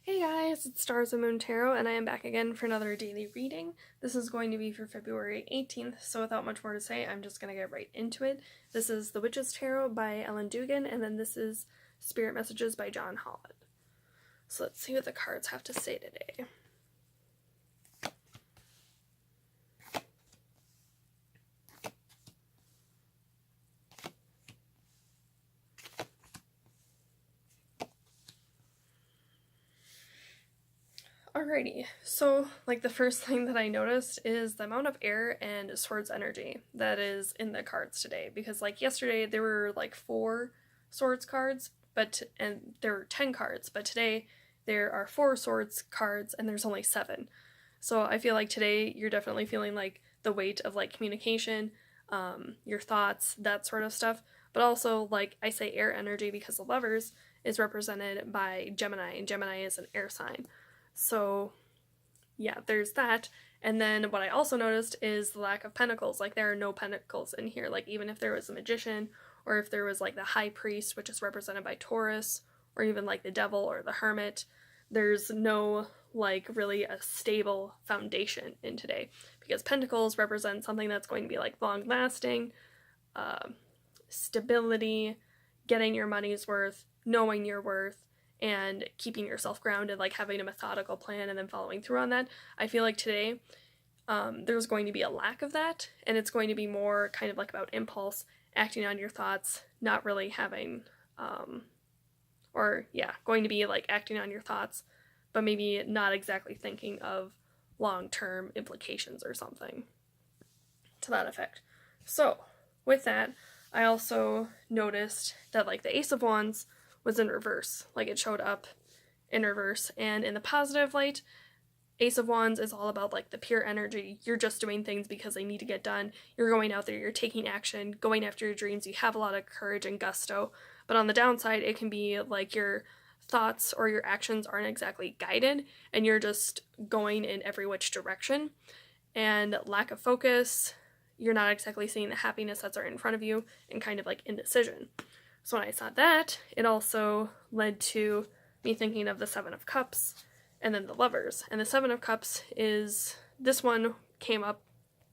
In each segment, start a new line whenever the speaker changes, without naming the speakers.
Hey guys, it's Stars and Moon Tarot, and I am back again for another daily reading. This is going to be for February 18th, so without much more to say, I'm just going to get right into it. This is The Witch's Tarot by Ellen Dugan, and then this is Spirit Messages by John Holland. So let's see what the cards have to say today. Alrighty, so the first thing that I noticed is the amount of air and swords energy that is in the cards today, because yesterday there were 4 swords cards, and there were 10 cards, but today there are 4 swords cards and there's only 7. So I feel like today you're definitely feeling the weight of communication, your thoughts, that sort of stuff, but also I say air energy because the Lovers is represented by Gemini, and Gemini is an air sign. So, yeah, there's that. And then what I also noticed is the lack of pentacles. There are no pentacles in here. Even if there was a magician, or if there was the high priest, which is represented by Taurus, or even the devil or the hermit, there's no really a stable foundation in today, because pentacles represent something that's going to be long lasting, stability, getting your money's worth, knowing your worth, and keeping yourself grounded, having a methodical plan and then following through on that. I feel like today there's going to be a lack of that, and it's going to be more kind of about impulse, acting on your thoughts, not really having, going to be acting on your thoughts, but maybe not exactly thinking of long-term implications or something to that effect. So, with that, I also noticed that the Ace of Wands was in reverse. It showed up in reverse, and in the positive light, Ace of Wands is all about the pure energy. You're just doing things because they need to get done. You're going out there, you're taking action, going after your dreams. You have a lot of courage and gusto. But on the downside, it can be your thoughts or your actions aren't exactly guided, and you're just going in every which direction. And lack of focus, you're not exactly seeing the happiness that's right in front of you, and kind of indecision. So when I saw that, it also led to me thinking of the Seven of Cups and then the Lovers. And the Seven of Cups is, this one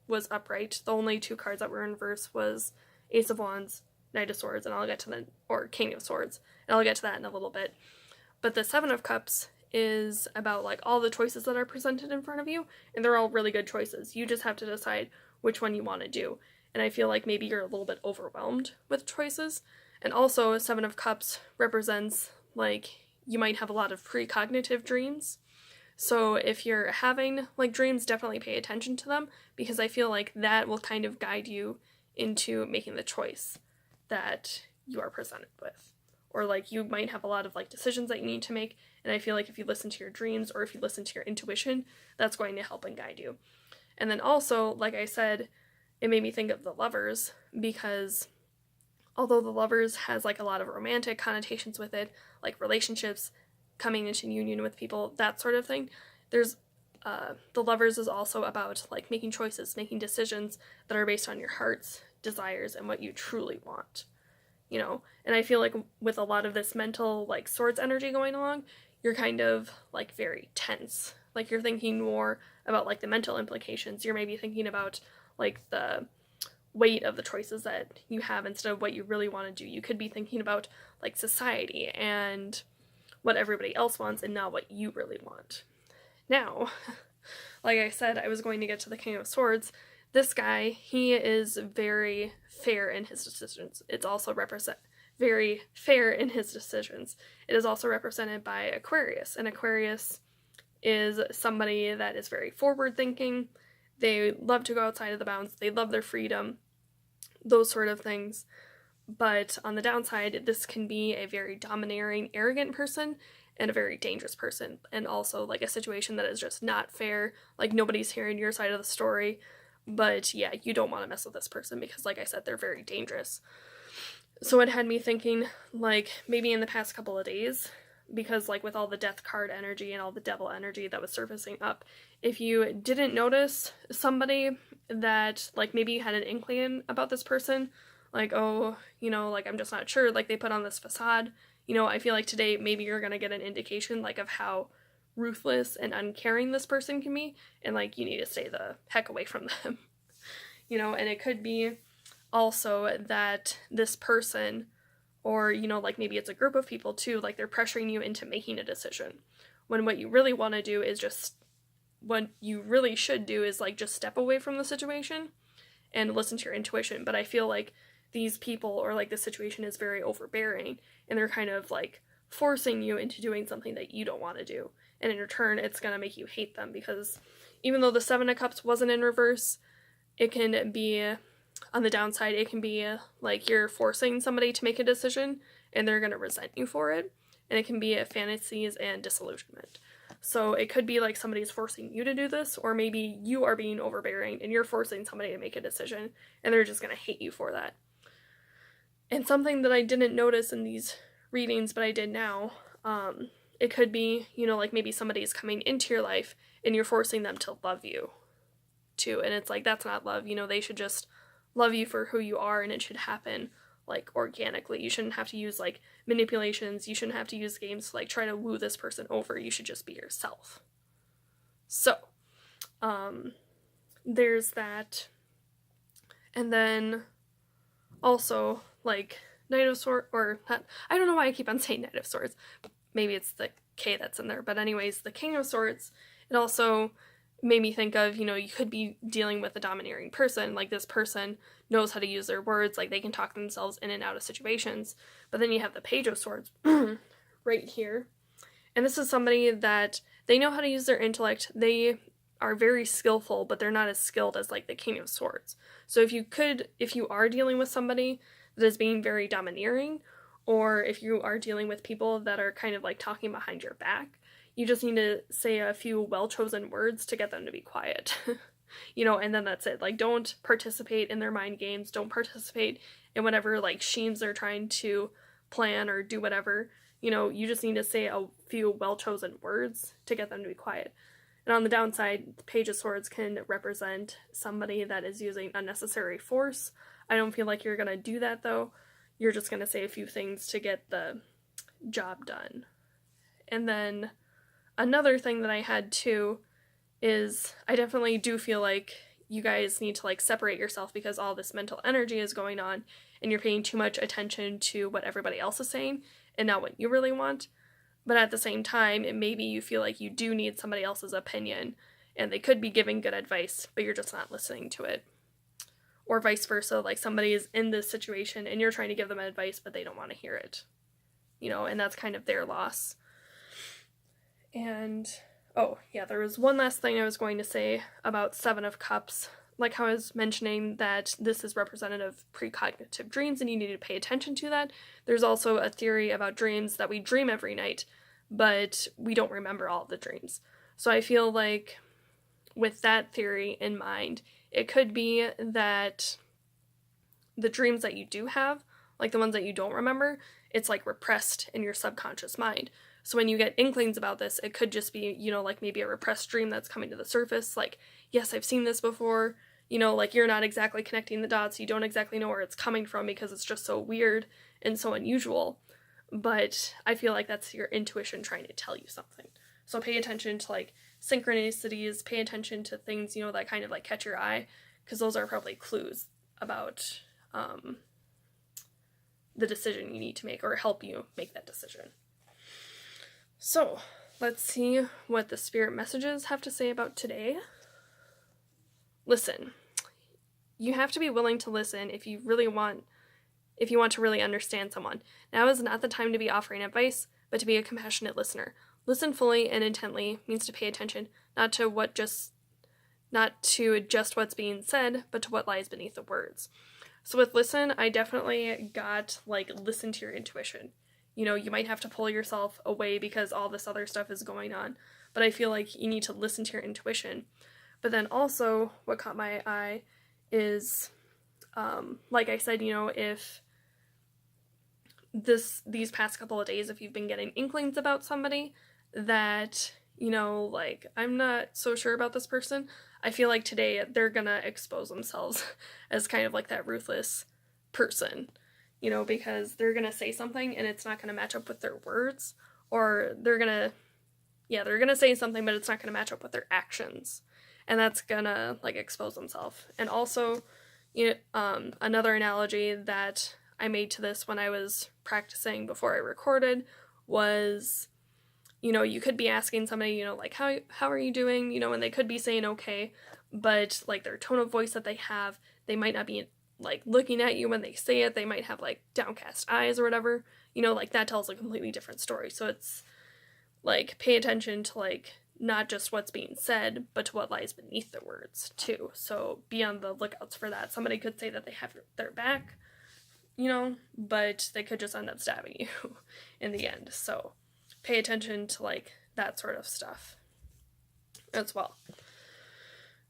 was upright. The only 2 cards that were in reverse was Ace of Wands, Knight of Swords, and I'll get to or King of Swords, and I'll get to that in a little bit. But the Seven of Cups is about all the choices that are presented in front of you, and they're all really good choices. You just have to decide which one you want to do. And I feel like maybe you're a little bit overwhelmed with choices. And also, Seven of Cups represents, you might have a lot of precognitive dreams. So if you're having, dreams, definitely pay attention to them, because I feel like that will kind of guide you into making the choice that you are presented with. Or, you might have a lot of, decisions that you need to make, and I feel like if you listen to your dreams, or if you listen to your intuition, that's going to help and guide you. And then also, like I said, it made me think of the Lovers, because although the Lovers has a lot of romantic connotations with it, relationships, coming into union with people, that sort of thing, there's the Lovers is also about making choices, making decisions that are based on your heart's desires and what you truly want, and I feel like with a lot of this mental swords energy going along, you're kind of very tense, you're thinking more about the mental implications. You're maybe thinking about the weight of the choices that you have instead of what you really want to do. You could be thinking about society and what everybody else wants and not what you really want. Now, like I said, I was going to get to the King of Swords. This guy, he is very fair in his decisions. It's also very fair in his decisions. It is also represented by Aquarius, and Aquarius is somebody that is very forward thinking. They love to go outside of the bounds. They love their freedom, those sort of things. But on the downside, this can be a very domineering, arrogant person and a very dangerous person. And also a situation that is just not fair. Nobody's hearing your side of the story. But yeah, you don't want to mess with this person because, like I said, they're very dangerous. So it had me thinking, maybe in the past couple of days, because with all the death card energy and all the devil energy that was surfacing up, if you didn't notice somebody that maybe you had an inkling about this person, oh, I'm just not sure, they put on this facade, I feel like today maybe you're gonna get an indication of how ruthless and uncaring this person can be, and like you need to stay the heck away from them. And it could be also that this person, or like maybe it's a group of people too, like they're pressuring you into making a decision, when what you really want to do is just, what you really should do is like just step away from the situation and listen to your intuition. But I feel like these people, or like the situation, is very overbearing, and they're kind of like forcing you into doing something that you don't want to do, and in return it's going to make you hate them, because even though the Seven of Cups wasn't in reverse, it can be, on the downside, it can be like you're forcing somebody to make a decision and they're going to resent you for it, and it can be fantasies and disillusionment. So it could be like somebody's forcing you to do this, or maybe you are being overbearing and you're forcing somebody to make a decision and they're just going to hate you for that. And something that I didn't notice in these readings, but I did now, it could be, like maybe somebody's coming into your life and you're forcing them to love you too. And it's like, that's not love. They should just love you for who you are, and it should happen like organically. You shouldn't have to use like manipulations. You shouldn't have to use games to like try to woo this person over. You should just be yourself. So, there's that. And then also like Knight of Swords, or not, I don't know why I keep on saying Knight of Swords. Maybe it's the K that's in there. But anyways, the King of Swords, it also made me think of, you could be dealing with a domineering person. Like this person knows how to use their words, like they can talk themselves in and out of situations. But then you have the Page of Swords right here. And this is somebody that they know how to use their intellect. They are very skillful, but they're not as skilled as like the King of Swords. So if you are dealing with somebody that is being very domineering, or if you are dealing with people that are kind of like talking behind your back, you just need to say a few well-chosen words to get them to be quiet. And then that's it. Like, don't participate in their mind games. Don't participate in whatever like schemes they're trying to plan or do whatever. You just need to say a few well-chosen words to get them to be quiet. And on the downside, the Page of Swords can represent somebody that is using unnecessary force. I don't feel like you're going to do that, though. You're just going to say a few things to get the job done. And then another thing that I had, too, is I definitely do feel like you guys need to, like, separate yourself, because all this mental energy is going on, and you're paying too much attention to what everybody else is saying, and not what you really want. But at the same time, maybe you feel like you do need somebody else's opinion, and they could be giving good advice, but you're just not listening to it. Or vice versa, like somebody is in this situation, and you're trying to give them advice, but they don't want to hear it. And that's kind of their loss. And, oh, yeah, there was one last thing I was going to say about Seven of Cups. Like how I was mentioning that this is representative of precognitive dreams, and you need to pay attention to that. There's also a theory about dreams that we dream every night, but we don't remember all of the dreams. So I feel like with that theory in mind, it could be that the dreams that you do have, like the ones that you don't remember, it's like repressed in your subconscious mind. So when you get inklings about this, it could just be, like maybe a repressed dream that's coming to the surface. Like, yes, I've seen this before. Like you're not exactly connecting the dots. You don't exactly know where it's coming from because it's just so weird and so unusual. But I feel like that's your intuition trying to tell you something. So pay attention to like synchronicities, pay attention to things, that kind of like catch your eye, because those are probably clues about the decision you need to make, or help you make that decision. So, let's see what the spirit messages have to say about today. Listen. You have to be willing to listen if you want to really understand someone. Now is not the time to be offering advice, but to be a compassionate listener. Listen fully and intently means to pay attention, not to just what's being said, but to what lies beneath the words. So with listen, I definitely got like listen to your intuition. You might have to pull yourself away because all this other stuff is going on, but I feel like you need to listen to your intuition. But then also what caught my eye is, like I said, if these past couple of days, if you've been getting inklings about somebody that, like, I'm not so sure about this person, I feel like today they're gonna expose themselves as kind of like that ruthless person, because they're gonna say something and it's not gonna match up with their words, or they're gonna, yeah, they're gonna say something, but it's not gonna match up with their actions, and that's gonna like expose themselves. And also, another analogy that I made to this when I was practicing before I recorded was, you could be asking somebody, like, how are you doing, and they could be saying okay, but like their tone of voice that they have, they might not be like looking at you when they say it. They might have like downcast eyes or whatever, like that tells a completely different story. So it's like, pay attention to like not just what's being said, but to what lies beneath the words too. So be on the lookouts for that. Somebody could say that they have their back, but they could just end up stabbing you in the end. So pay attention to like that sort of stuff as well.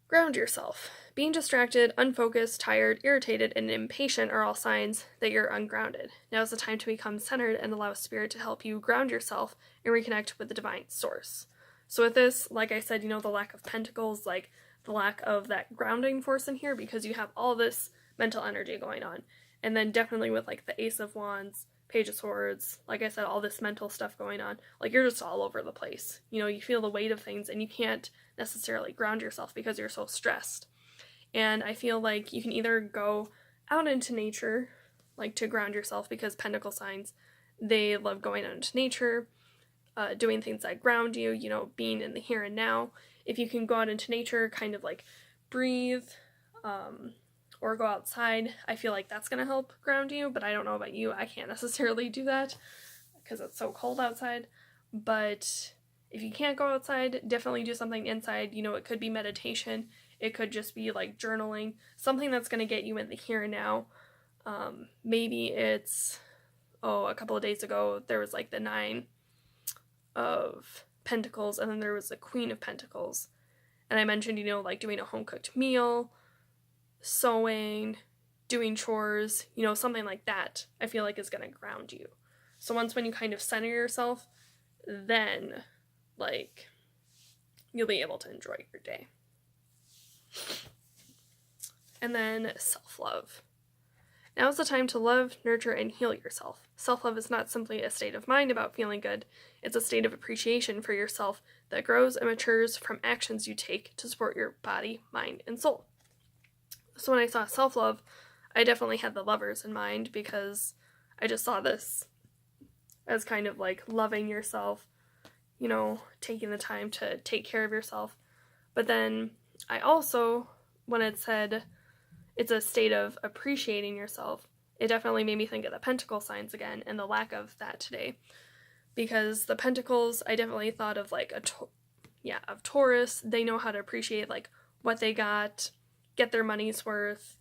Ground yourself. Being distracted, unfocused, tired, irritated, and impatient are all signs that you're ungrounded. Now is the time to become centered and allow Spirit to help you ground yourself and reconnect with the divine source. So with this, like I said, the lack of pentacles, like the lack of that grounding force in here, because you have all this mental energy going on. And then definitely with like the Ace of Wands, Page of Swords, like I said, all this mental stuff going on, like you're just all over the place. You feel the weight of things and you can't necessarily ground yourself because you're so stressed. And I feel like you can either go out into nature, like to ground yourself, because Pentacle signs, they love going out into nature, doing things that ground you, being in the here and now. If you can go out into nature, kind of like breathe, or go outside, I feel like that's going to help ground you, but I don't know about you. I can't necessarily do that because it's so cold outside. But if you can't go outside, definitely do something inside. It could be meditation. It could just be like journaling, something that's going to get you in the here and now. Maybe it's, a couple of days ago, there was like the 9 of Pentacles, and then there was the Queen of Pentacles. And I mentioned, like doing a home-cooked meal, sewing, doing chores, something like that, I feel like is going to ground you. So when you kind of center yourself, then, like, you'll be able to enjoy your day. And then self-love. Now is the time to love, nurture, and heal yourself. Self-love is not simply a state of mind about feeling good. It's a state of appreciation for yourself that grows and matures from actions you take to support your body, mind, and soul. So when I saw self-love, I definitely had the Lovers in mind, because I just saw this as kind of like loving yourself, taking the time to take care of yourself. But then I also, when it said it's a state of appreciating yourself, it definitely made me think of the Pentacle signs again and the lack of that today. Because the Pentacles, I definitely thought of like of Taurus. They know how to appreciate like what they got, get their money's worth,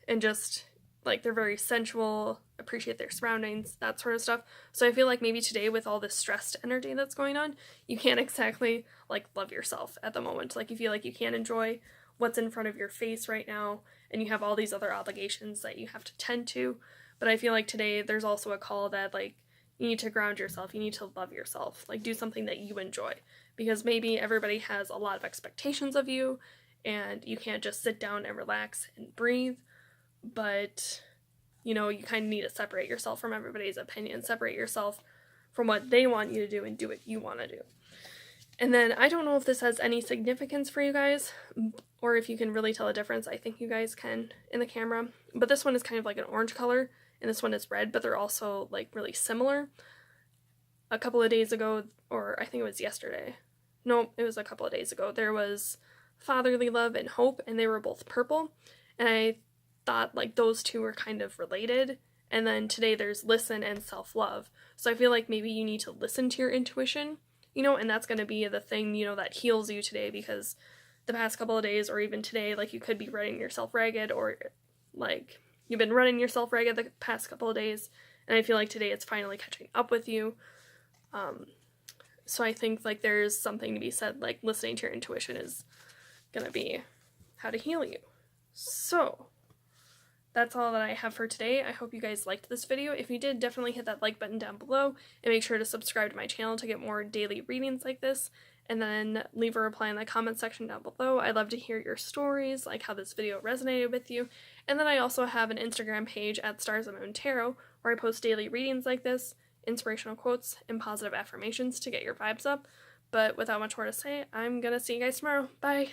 and just like they're very sensual, appreciate their surroundings, that sort of stuff. So I feel like maybe today, with all this stressed energy that's going on, you can't exactly like love yourself at the moment. Like you feel like you can't enjoy what's in front of your face right now, and you have all these other obligations that you have to tend to. But I feel like today there's also a call that like you need to ground yourself, you need to love yourself, like do something that you enjoy, because maybe everybody has a lot of expectations of you and you can't just sit down and relax and breathe. But you kind of need to separate yourself from everybody's opinion, separate yourself from what they want you to do and do what you want to do. And then I don't know if this has any significance for you guys, or if you can really tell a difference. I think you guys can in the camera, but this one is kind of like an orange color and this one is red, but they're also like really similar. A couple of days ago, or I think it was yesterday, no, it was a couple of days ago, there was Fatherly Love and Hope, and they were both purple, and I thought like those two were kind of related. And then today there's Listen and Self-Love. So I feel like maybe you need to listen to your intuition, and that's going to be the thing, that heals you today, because the past couple of days, or even today, like you could be running yourself ragged, or like you've been running yourself ragged the past couple of days, and I feel like today it's finally catching up with you. So I think like there's something to be said, like listening to your intuition is going to be how to heal you. So that's all that I have for today. I hope you guys liked this video. If you did, definitely hit that like button down below, and make sure to subscribe to my channel to get more daily readings like this, and then leave a reply in the comment section down below. I'd love to hear your stories, like how this video resonated with you. And then I also have an Instagram page at Stars and Moon Tarot, where I post daily readings like this. inspirational quotes and positive affirmations to get your vibes up. But without much more to say, I'm gonna see you guys tomorrow. Bye!